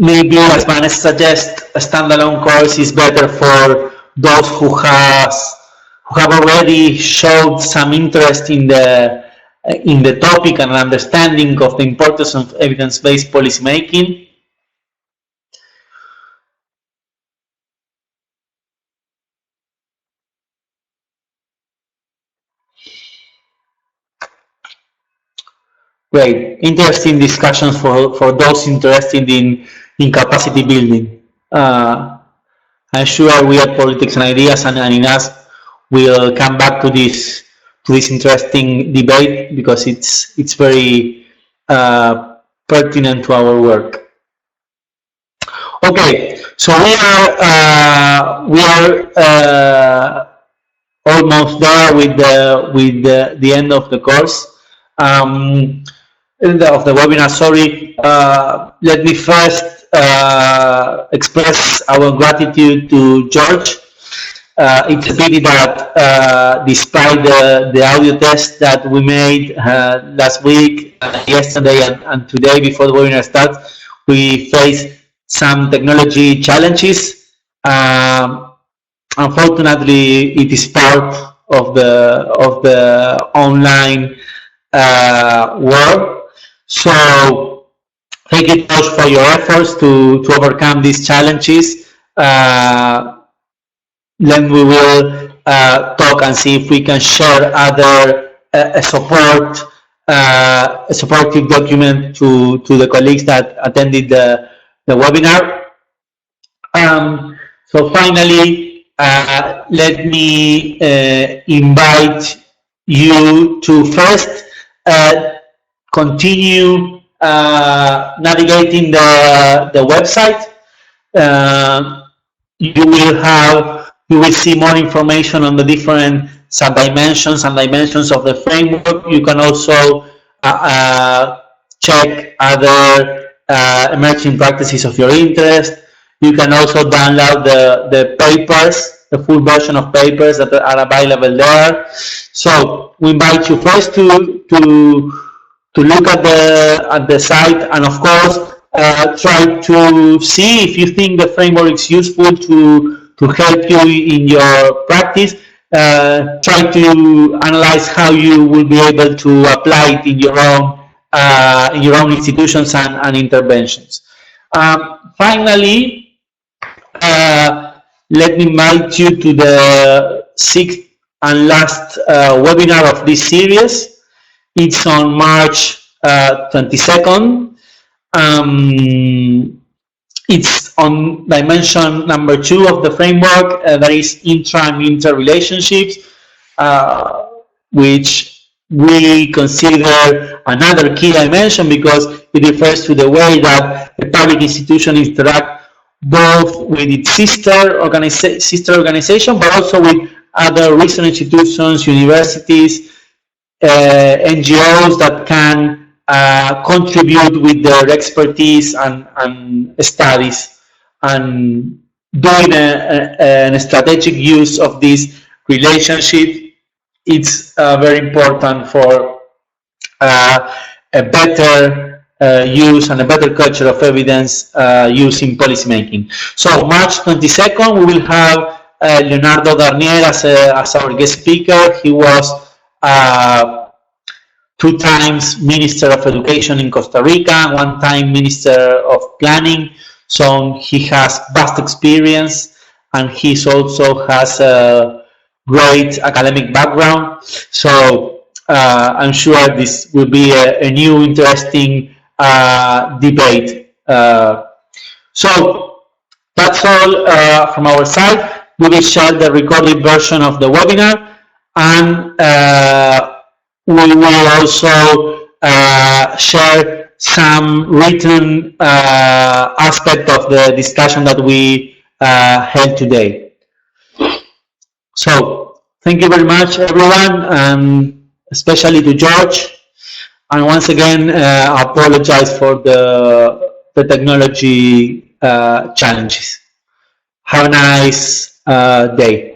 Maybe, as Vanessa suggests, a standalone course is better for those who have already showed some interest in the topic and understanding of the importance of evidence-based policymaking. Great, interesting discussions for those interested in capacity building. I'm sure we at Politics and Ideas and in us will come back to this interesting debate, because it's very pertinent to our work. Okay, so we are almost there with the end of the course. Of the webinar, sorry. Let me first express our gratitude to George. It's a pity that despite the audio test that we made last week, yesterday and today before the webinar starts, we faced some technology challenges. Unfortunately, it is part of the online world. So thank you, Josh, for your efforts to overcome these challenges. Then we will talk and see if we can share other a supportive document to the colleagues that attended the webinar. So finally, let me invite you to first continue navigating the website. You will see more information on the different sub-dimensions and dimensions of the framework. You can also check other emerging practices of your interest. You can also download the papers, the full version of papers that are available there. So we invite you first to look at the site, and of course try to see if you think the framework is useful to help you in your practice. Try to analyze how you will be able to apply it in your own institutions and interventions. Finally, let me invite you to the sixth and last webinar of this series. It's on March 22nd. It's on dimension number 2 of the framework, that is intra and interrelationships, which we consider another key dimension because it refers to the way that the public institution interact both with its sister organization, but also with other research institutions, universities, NGOs that can contribute with their expertise and studies, and doing a strategic use of this relationship. It's very important for a better use and a better culture of evidence use in policymaking. So March 22nd, we will have Leonardo Garnier as our guest speaker. He was 2 times Minister of Education in Costa Rica, 1 time Minister of Planning. So he has vast experience, and he also has a great academic background. So I'm sure this will be a new interesting debate. So that's all from our side. We will share the recorded version of the webinar, and we will also share some written aspect of the discussion that we held today. So thank you very much, everyone, and especially to George. And once again, I apologize for the technology challenges. Have a nice day.